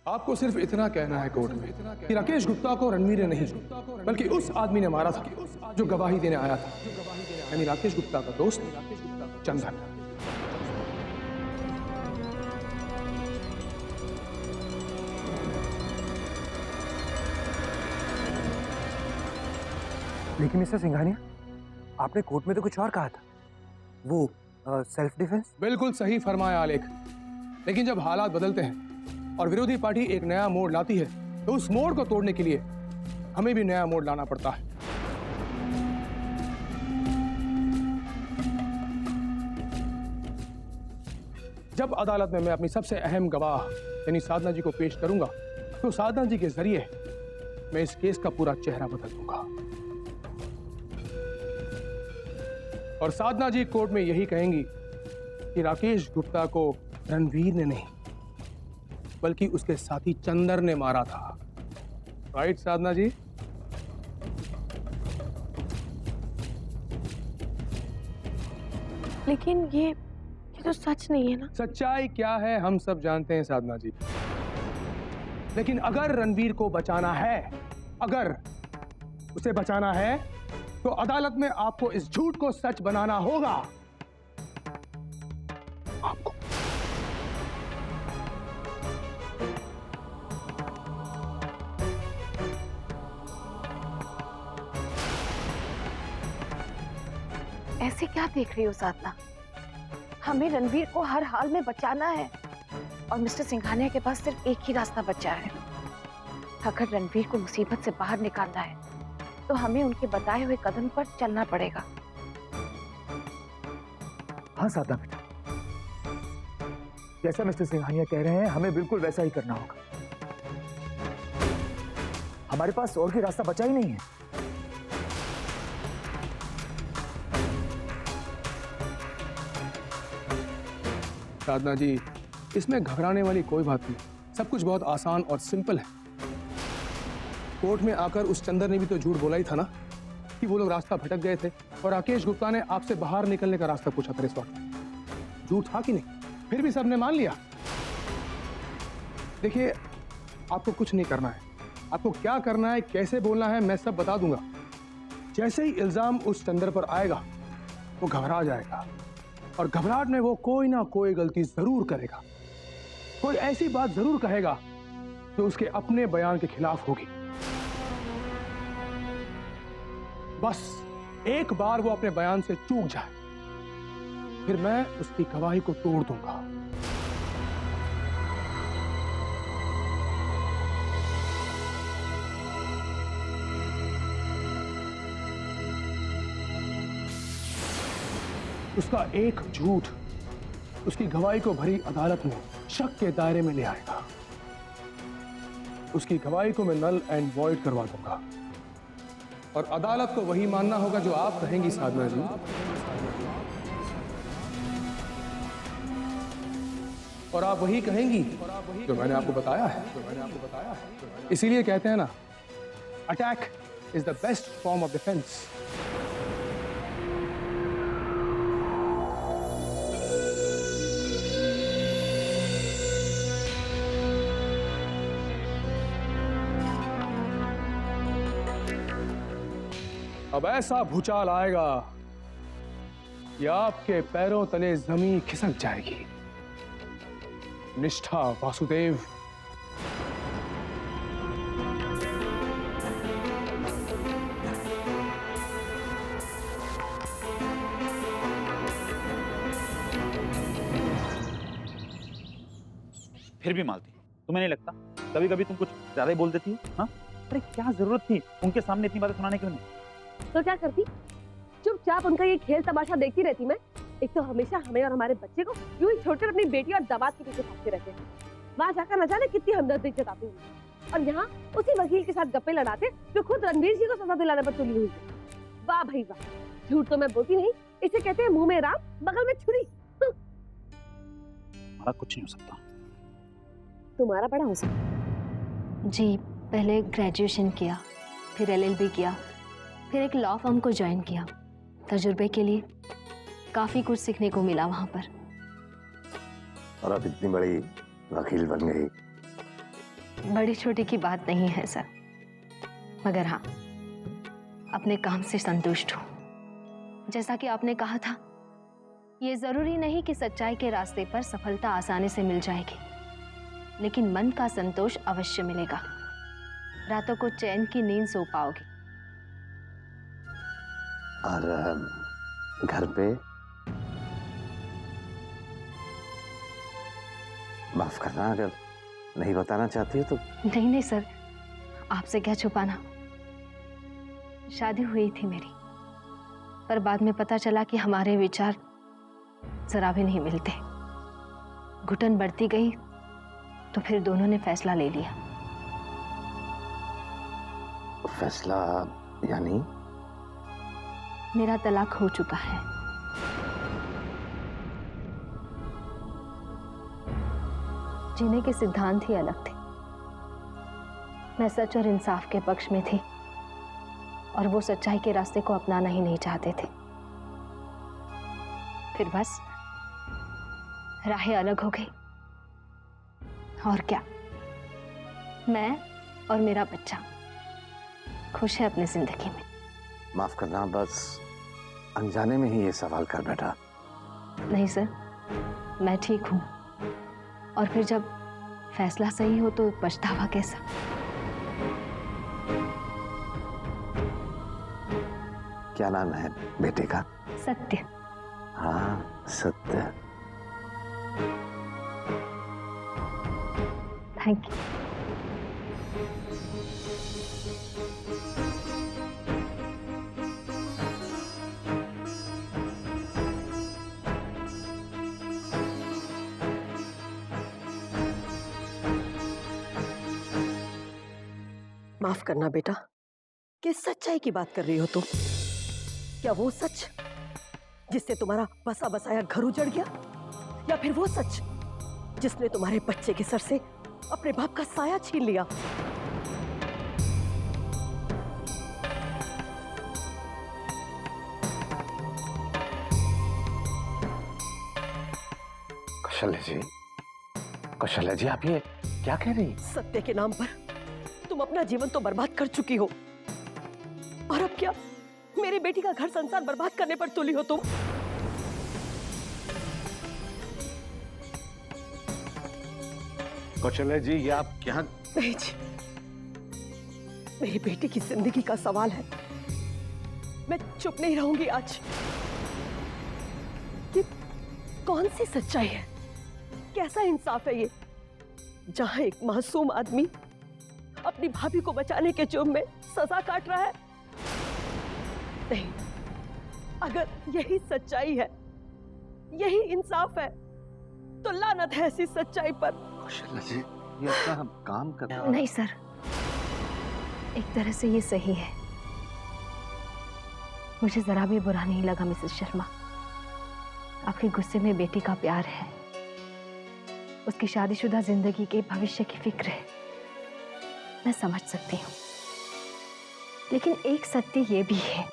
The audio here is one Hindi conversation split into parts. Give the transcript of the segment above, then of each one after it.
आपको सिर्फ इतना कहना है कोर्ट में कि राकेश गुप्ता को रणवीर ने नहीं बल्कि उस आदमी ने मारा था जो गवाही देने आया था, यानी राकेश गुप्ता का दोस्त चंदन। लेकिन मिस्टर सिंघानिया, आपने कोर्ट में तो कुछ और कहा था, वो सेल्फ डिफेंस। बिल्कुल सही फरमाया आलेख, लेकिन जब हालात बदलते हैं और विरोधी पार्टी एक नया मोड़ लाती है तो उस मोड़ को तोड़ने के लिए हमें भी नया मोड़ लाना पड़ता है। जब अदालत में मैं अपनी सबसे अहम गवाह यानी साधना जी को पेश करूंगा तो साधना जी के जरिए मैं इस केस का पूरा चेहरा बदल दूंगा और साधना जी कोर्ट में यही कहेंगी कि राकेश गुप्ता को रणवीर ने नहीं बल्कि उसके साथी चंदर ने मारा था। राइट साधना जी? लेकिन ये तो सच नहीं है ना। सच्चाई क्या है हम सब जानते हैं साधना जी, लेकिन अगर रणवीर को बचाना है, अगर उसे बचाना है तो अदालत में आपको इस झूठ को सच बनाना होगा। आपको ऐसे क्या देख रही हो साधना? हमें रणवीर को हर हाल में बचाना है और मिस्टर सिंघानिया के पास सिर्फ एक ही रास्ता बचा है। अगर रणवीर को मुसीबत से बाहर निकालना है तो हमें उनके बताए हुए कदम पर चलना पड़ेगा। हाँ साधना बेटा, जैसा मिस्टर सिंघानिया कह रहे हैं हमें बिल्कुल वैसा ही करना होगा। हमारे पास और कोई रास्ता बचा ही नहीं है। साधना जी, इसमें घबराने वाली कोई बात नहीं, सब कुछ बहुत आसान और सिंपल है। कोर्ट में आकर उस चंदर ने भी तो झूठ बोला ही था ना कि वो लोग रास्ता भटक गए थे और राकेश गुप्ता ने आपसे बाहर निकलने का रास्ता पूछा था। इस वक्त झूठ था कि नहीं? फिर भी सबने मान लिया। देखिए, आपको कुछ नहीं करना है, आपको क्या करना है, कैसे बोलना है, मैं सब बता दूंगा। जैसे ही इल्जाम उस चंदर पर आएगा वो घबरा जाएगा और घबराहट में वो कोई ना कोई गलती जरूर करेगा, कोई ऐसी बात जरूर कहेगा जो उसके अपने बयान के खिलाफ होगी। बस एक बार वो अपने बयान से चूक जाए, फिर मैं उसकी गवाही को तोड़ दूंगा। उसका एक झूठ उसकी गवाही को भरी अदालत में शक के दायरे में ले आएगा। उसकी गवाही को मैं नल एंड वॉइड करवा दूंगा और अदालत को वही मानना होगा जो आप कहेंगी साधना जी। और आप वही कहेंगी जो मैंने आपको बताया है। इसीलिए कहते हैं ना, attack is the best form of defence. अब ऐसा भूचाल आएगा कि आपके पैरों तले जमीन खिसक जाएगी। निष्ठा वासुदेव। फिर भी मालती, तुम्हें नहीं लगता कभी कभी तुम कुछ ज्यादा ही बोल देती हो? हाँ, अरे क्या जरूरत थी उनके सामने इतनी बातें सुनाने की? उन्हें तो क्या करती? चुपचाप उनका ये खेल तमाशा देखती रहती मैं। एक तो हमेशा हमें और हमारे बच्चे को यूं ही छोड़कर अपनी बेटी और दामाद के पीछे भागते रहते हैं। वहां जाकर न जाने कितनी हमदर्दी जताती हुई और यहाँ उसी वकील के साथ गप्पे लड़ाते जो खुद रणवीर जी को सजा दिलाने पर तुली हुई। वाह भाई वाह, झूठ तो मैं बोलती नहीं, इसे कहते हैं मुंह में राम बगल में छुरी। हमारा कुछ नहीं हो सकता। तुम्हारा बड़ा हो सकता। जी, पहले ग्रेजुएशन किया, फिर LLB किया, फिर एक लॉ फर्म को ज्वाइन किया। तजुर्बे के लिए काफी कुछ सीखने को मिला वहां पर। और अब इतनी बड़ी वकील बन गई, बड़ी छोटी की बात नहीं है सर, मगर हाँ, अपने काम से संतुष्ट हूँ। जैसा कि आपने कहा था, ये जरूरी नहीं कि सच्चाई के रास्ते पर सफलता आसानी से मिल जाएगी, लेकिन मन का संतोष अवश्य मिलेगा। रातों को चैन की नींद सो पाओगी। और घर पे माफ करना, अगर नहीं बताना चाहती हो तो। नहीं नहीं सर, आपसे क्या छुपाना। शादी हुई थी मेरी, पर बाद में पता चला कि हमारे विचार जरा भी नहीं मिलते। घुटन बढ़ती गई तो फिर दोनों ने फैसला ले लिया। फैसला यानी? मेरा तलाक हो चुका है। जीने के सिद्धांत ही अलग थे। मैं सच और इंसाफ के पक्ष में थी और वो सच्चाई के रास्ते को अपनाना ही नहीं चाहते थे। फिर बस राहें अलग हो गई। और क्या, मैं और मेरा बच्चा खुश है अपनी जिंदगी में। माफ करना, बस अनजाने में ही ये सवाल कर बैठा। नहीं सर, मैं ठीक हूं। और फिर जब फैसला सही हो तो पछतावा कैसा। क्या नाम है बेटे का? सत्य। हाँ, सत्य। Thank you. माफ करना बेटा, किस सच्चाई की बात कर रही हो तुम? क्या वो सच जिससे तुम्हारा बसा बसाया घर उजड़ गया, या फिर वो सच जिसने तुम्हारे बच्चे के सर से अपने बाप का साया छीन लिया? कौशल्या जी, कौशल्या जी, आप ये क्या कह रही? सत्य के नाम पर तुम अपना जीवन तो बर्बाद कर चुकी हो, और अब क्या मेरी बेटी का घर संसार बर्बाद करने पर तुली हो तुम? कौशल्या जी, ये आप क्या? नहीं जी, मेरी बेटी की जिंदगी का सवाल है। मैं चुप नहीं रहूंगी आज। ये कौन सी सच्चाई है, कैसा इंसाफ है ये, जहां एक मासूम आदमी अपनी भाभी को बचाने के जुर्म में सजा काट रहा है? नहीं, अगर यही सच्चाई है, यही इंसाफ है, तो लानत है ऐसी सच्चाई पर। कौशल्या जी, ये अपना हम काम कर रहे हैं। नहीं सर, एक तरह से ये सही है। मुझे जरा भी बुरा नहीं लगा मिसेस शर्मा। आपके गुस्से में बेटी का प्यार है, उसकी शादीशुदा जिंदगी के भविष्य की फिक्र है, मैं समझ सकती हूँ। लेकिन एक सत्य ये भी है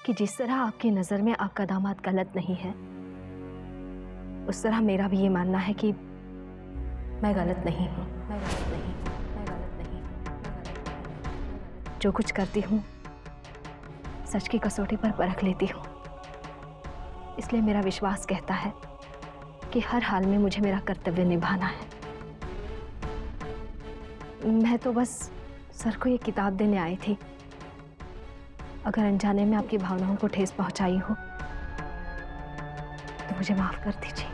कि जिस तरह आपकी नजर में आपका दामाद गलत नहीं है, उस तरह मेरा भी ये मानना है कि मैं गलत नहीं हूँ। जो कुछ करती हूँ सच की कसौटी पर परख लेती हूँ। इसलिए मेरा विश्वास कहता है कि हर हाल में मुझे मेरा कर्तव्य निभाना है। मैं तो बस सर को ये किताब देने आई थी। अगर अनजाने में आपकी भावनाओं को ठेस पहुंचाई हो तो मुझे माफ कर दीजिए।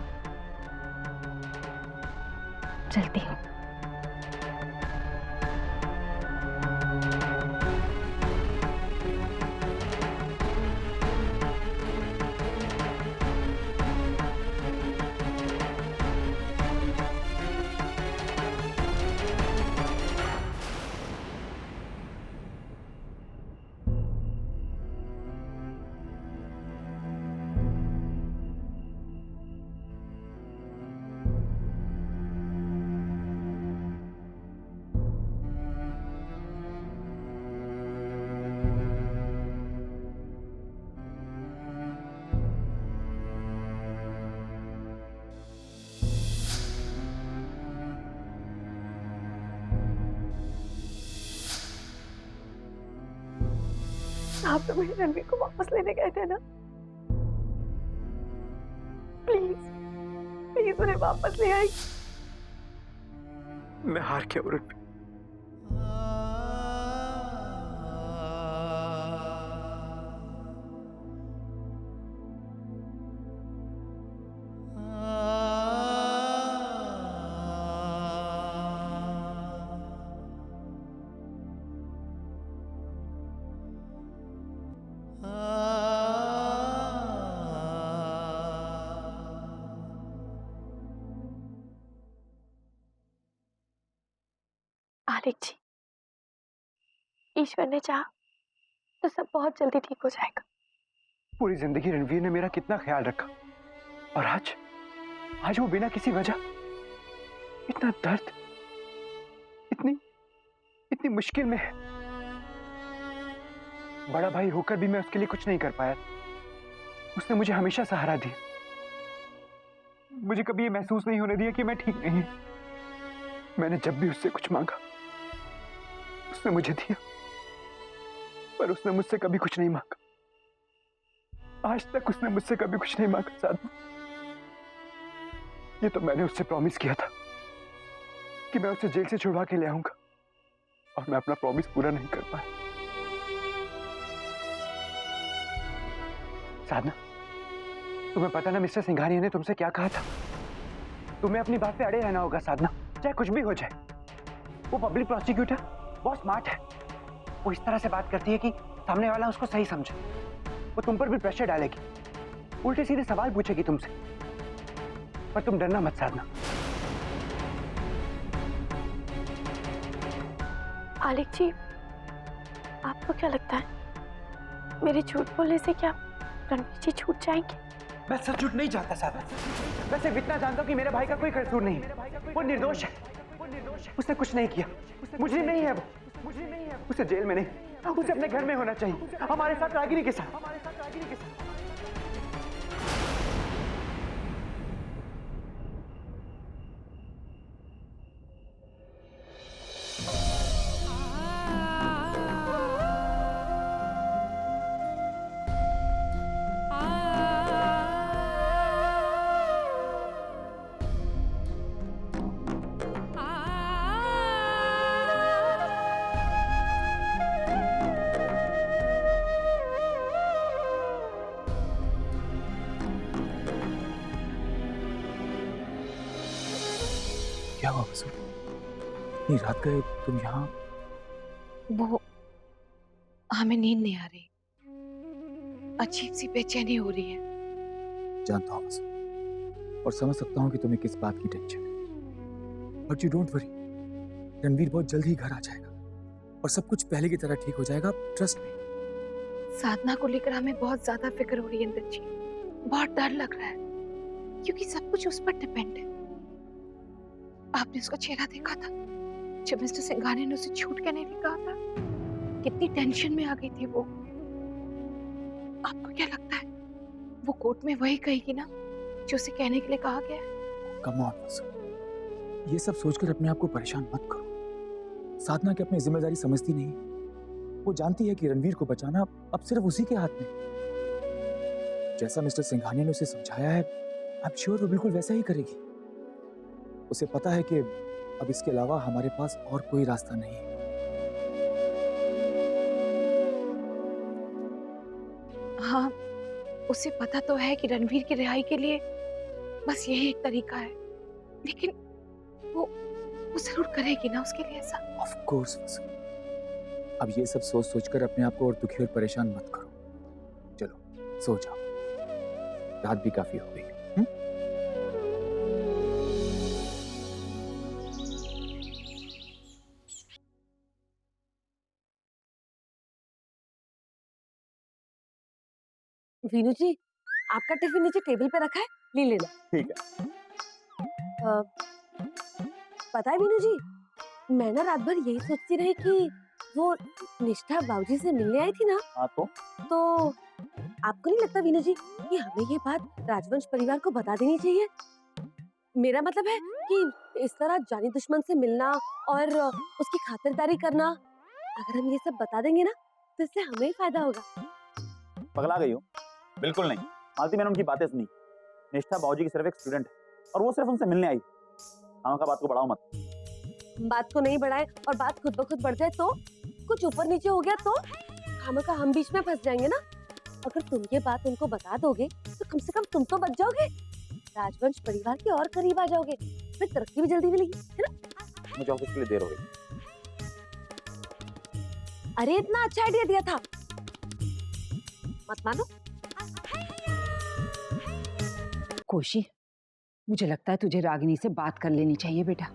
चलती हूँ। आप तो मेरे रणवीर को वापस लेने गए थे ना? प्लीज प्लीज उन्हें वापस ले आई। मैं हार गया रणवीर। आलिक जी, ईश्वर ने चाहा तो सब बहुत जल्दी ठीक हो जाएगा। पूरी जिंदगी रणवीर ने मेरा कितना ख्याल रखा, और आज वो बिना किसी वजह इतना दर्द, इतनी मुश्किल में है। बड़ा भाई होकर भी मैं उसके लिए कुछ नहीं कर पाया। उसने मुझे हमेशा सहारा दिया। मुझे कभी ये महसूस नहीं होने दिया कि मैं ठीक नहीं। मैंने जब भी उससे कुछ मांगा उसने मुझे दिया, पर उसने मुझसे कभी कुछ नहीं मांगा। आज तक उसने मुझसे कभी कुछ नहीं मांगा साधना। ये तो मैंने उससे प्रॉमिस किया था कि मैं उसे जेल से छुड़वा के ले आऊंगा, और मैं अपना प्रॉमिस पूरा नहीं कर पाया। साधना, तुम्हें पता ना मिस्टर सिंघानिया ने तुमसे क्या कहा था? तुम्हें अपनी बात पे अड़े रहना होगा साधना, चाहे कुछ भी हो जाए। वो पब्लिक प्रोसिक्यूटर बहुत स्मार्ट है। वो इस तरह से बात करती है कि सामने वाला उसको सही समझे। वो तुम पर भी प्रेशर डालेगी, उल्टे सीधे सवाल पूछेगी तुमसे, पर तुम डरना मत साधना। आलिक जी, आपको क्या लगता है मेरे झूठ बोलने से क्या रणवीर जी छूट जाएंगे? मैं सच झूठ नहीं चाहता साधना। मैं सिर्फ इतना जानता हूँ कि मेरे भाई का कोई कसूर नहीं है। वो निर्दोष है। उसने कुछ नहीं किया। मुझे नहीं है वो। उसे जेल में नहीं, उसे अपने घर में होना चाहिए, हमारे साथ रागिनी के साथ। क्या हुआ वसु? इतनी रात गए तुम यहाँ? वो हमें नींद नहीं आ रही, अजीब सी बेचैनी हो रही है। जानता हूँ वसु, और समझ सकता हूँ कि तुम्हें किस बात की टेंशन है, but you don't worry, Ranveer बहुत जल्द ही घर आ जाएगा और सब कुछ पहले की तरह ठीक हो जाएगा, ट्रस्ट मी। साधना को लेकर हमें बहुत ज्यादा फिक्र हो रही है इंद्र जी। बहुत डर लग रहा है क्योंकि सब कुछ उस पर डिपेंड है। आपने उसका चेहरा देखा था जब मिस्टर सिंघानिया ने उसे छूट के नहीं कहा था? कितनी टेंशन में आ गई थी वो। आपको क्या लगता है वो कोर्ट में वही कहेगी ना जो उसे कहने के लिए कहा गया है? कम ऑन वसु, ये सब सोचकर अपने आप को परेशान मत करो। साधना की अपनी जिम्मेदारी समझती नहीं। वो जानती है कि रणवीर को बचाना अब सिर्फ उसी के हाथ में। जैसा मिस्टर सिंघानिया ने उसे समझाया है, आई एम श्योर वो बिल्कुल वैसा ही करेगी। उसे पता है कि अब इसके अलावा हमारे पास और कोई रास्ता नहीं है। हाँ, उसे पता तो है कि रणवीर की रिहाई के लिए बस यही एक तरीका है, लेकिन वो जरूर करेगी ना उसके लिए ऐसा। ऑफ कोर्स वसु, अब ये सब सोच सोचकर अपने आप को और दुखी और परेशान मत करो। चलो सो जाओ, रात भी काफी हो गई। वीनू जी, आपका टिफिन नीचे टेबल पे रखा है, ले लेना। ठीक है। पता है वीनू जी, मैं ना रात भर यही सोचती रही कि वो निष्ठा बाबूजी से मिलने आई थी ना, हाँ तो आपको नहीं लगता वीनू जी कि हमें ये बात राजवंश परिवार को बता देनी चाहिए? मेरा मतलब है कि इस तरह जानी दुश्मन से मिलना और उसकी खातिरदारी करना, अगर हम ये सब बता देंगे ना तो इससे हमें ही फायदा होगा। पगला गई हो? बिल्कुल नहीं। मालती, मैंने उनकी बातें सुनी। निष्ठा बाबूजी की सिर्फ एक स्टूडेंट है और वो सिर्फ उनसे मिलने आई। का बात को बढ़ाओ मत। बात को नहीं बढ़ाए और बात खुद ब खुद बढ़ जाए तो कुछ ऊपर नीचे हो गया तो खामखा हम बीच में फंस जाएंगे ना। अगर तुम ये बात उनको बता दोगे तो कम से कम तुम तो बच जाओगे, राजवंश परिवार के और करीब आ जाओगे, फिर तरक्की भी जल्दी मिलेगी, है ना? मुझे ऑफिस के लिए देर हो गई। अरे इतना अच्छा आइडिया दिया था, मत मानो। कोशी, मुझे लगता है तुझे रागिनी से बात कर लेनी चाहिए बेटा।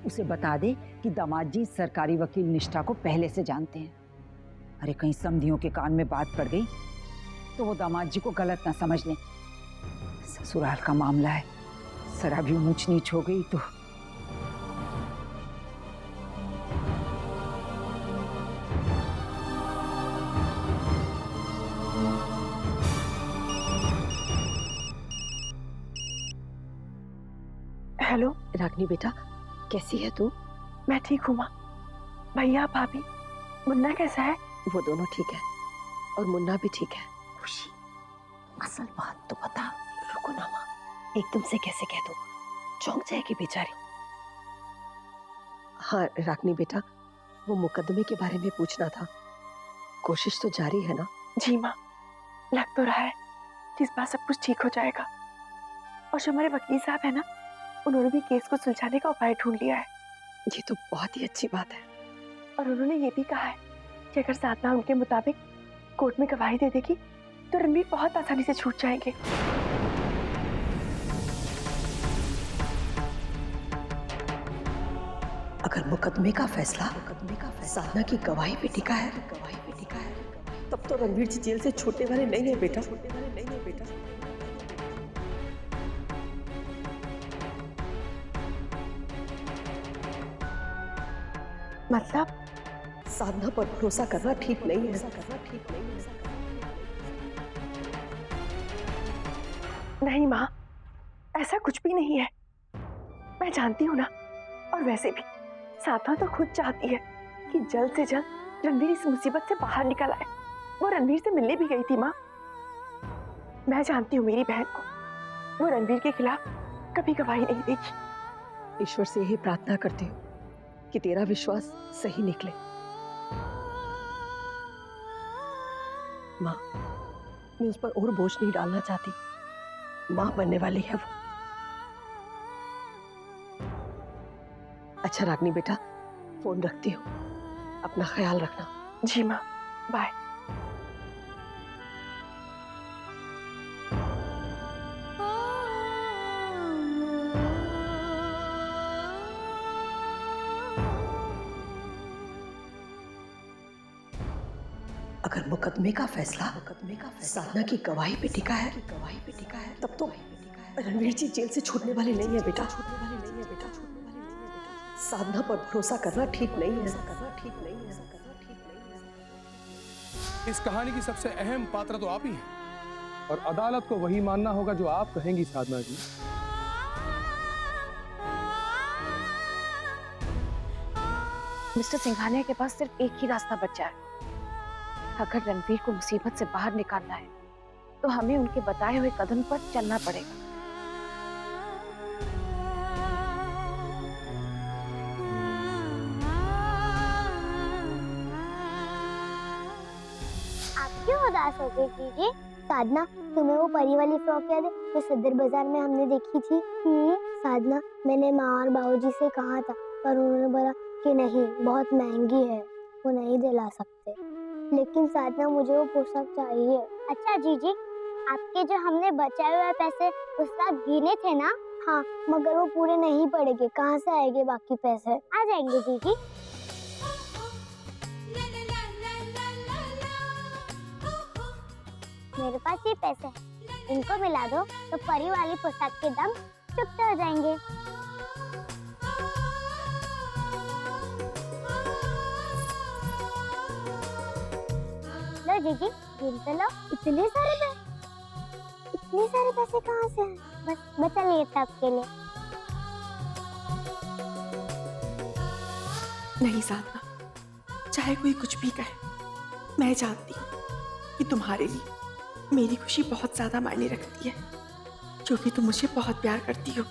उसे बता दे कि दामाद जी सरकारी वकील निष्ठा को पहले से जानते हैं। अरे कहीं समधियों के कान में बात पड़ गई तो वो दामाद जी को गलत ना समझ लें। ससुराल का मामला है, जरा भी ऊंच नीच हो गई तो। हेलो रागिनी बेटा, कैसी है तू? मैं ठीक हूँ माँ। भैया भाभी, मुन्ना कैसा है? वो दोनों ठीक है और मुन्ना भी ठीक है। खुशी, असल बात तो बता। रुको ना माँ, एकदम से कैसे कह दूँ, चौंक जाएगी बेचारी। हाँ रागिनी बेटा, वो मुकदमे के बारे में पूछना था। कोशिश तो जारी है ना? जी माँ, लग तो रहा है कि इस बार सब कुछ ठीक हो जाएगा। और जो हमारे वकील साहब है ना, उन्होंने भी केस को सुलझाने का उपाय ढूंढ लिया है। ये तो बहुत ही अच्छी बात है। और उन्होंने ये भी कहा है कि अगर साधना उनके मुताबिक कोर्ट में गवाही दे देगी तो रणवीर बहुत आसानी से छूट जाएंगे। अगर मुकदमे का फैसला साधना की गवाही पे टिका है, तब तो रणवीर जी जेल से छूटने वाले नहीं है बेटा। मतलब साधना पर भरोसा करना ठीक नहीं है। नहीं माँ, ऐसा कुछ भी नहीं है। मैं जानती हूँ ना, और वैसे भी साधना तो खुद चाहती है कि जल्द से जल्द रणवीर इस मुसीबत से बाहर निकल आए। वो रणवीर से मिलने भी गई थी माँ। मैं जानती हूँ मेरी बहन को, वो रणवीर के खिलाफ कभी गवाही नहीं देगी। ईश्वर से यही प्रार्थना करती हूँ कि तेरा विश्वास सही निकले। माँ, मैं उस पर और बोझ नहीं डालना चाहती। माँ बनने वाली है वो। अच्छा रागिनी बेटा, फोन रखती हूँ, अपना ख्याल रखना। जी माँ, बाय। अगर मुकदमे का फैसला साधना की गवाही पे टिका है, तब तो रणवीर जी जेल से छूटने वाले नहीं है बेटा। साधना पर भरोसा करना ठीक नहीं है। इस कहानी की सबसे अहम पात्र तो आप ही हैं और अदालत को वही मानना होगा जो आप कहेंगी साधना जी। मिस्टर सिंघानिया के पास सिर्फ एक ही रास्ता बचा है। अगर रणवीर को मुसीबत से बाहर निकालना है तो हमें उनके बताए हुए कदम पर चलना पड़ेगा। आप क्यों उदास हो गई जीजी? साधना, तुम्हें वो परी वाली फ्रॉक याद है जो सदर बाजार में हमने देखी थी? साधना, मैंने माँ और बाबूजी से कहा था पर उन्होंने बोला कि नहीं, बहुत महंगी है, वो नहीं दिला सकते। लेकिन साधना, मुझे वो पोशाक चाहिए। अच्छा जीजी, आपके जो हमने बचाए हुए पैसे उस रात गिने थे ना? हाँ, मगर वो पूरे नहीं पड़ेंगे। कहाँ से आएंगे बाकी पैसे? आ जाएंगे जीजी। मेरे पास ये पैसे हैं, इनको मिला दो तो परी वाली पोशाक के दाम चुकते हो जाएंगे। लो जीजी, गिन तो लो। इतने सारे पैसे कहाँ से हैं? बस बचा लिए थे आपके लिए। नहीं साधना, चाहे कोई कुछ भी कहे, मैं जानती हूँ कि तुम्हारे लिए मेरी खुशी बहुत ज्यादा मायने रखती है, क्योंकि तुम मुझे बहुत प्यार करती हो।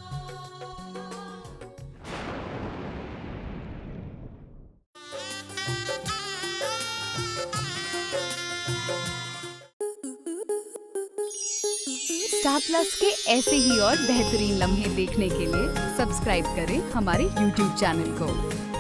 स्टार प्लस के ऐसे ही और बेहतरीन लम्हे देखने के लिए सब्सक्राइब करें हमारे YouTube चैनल को।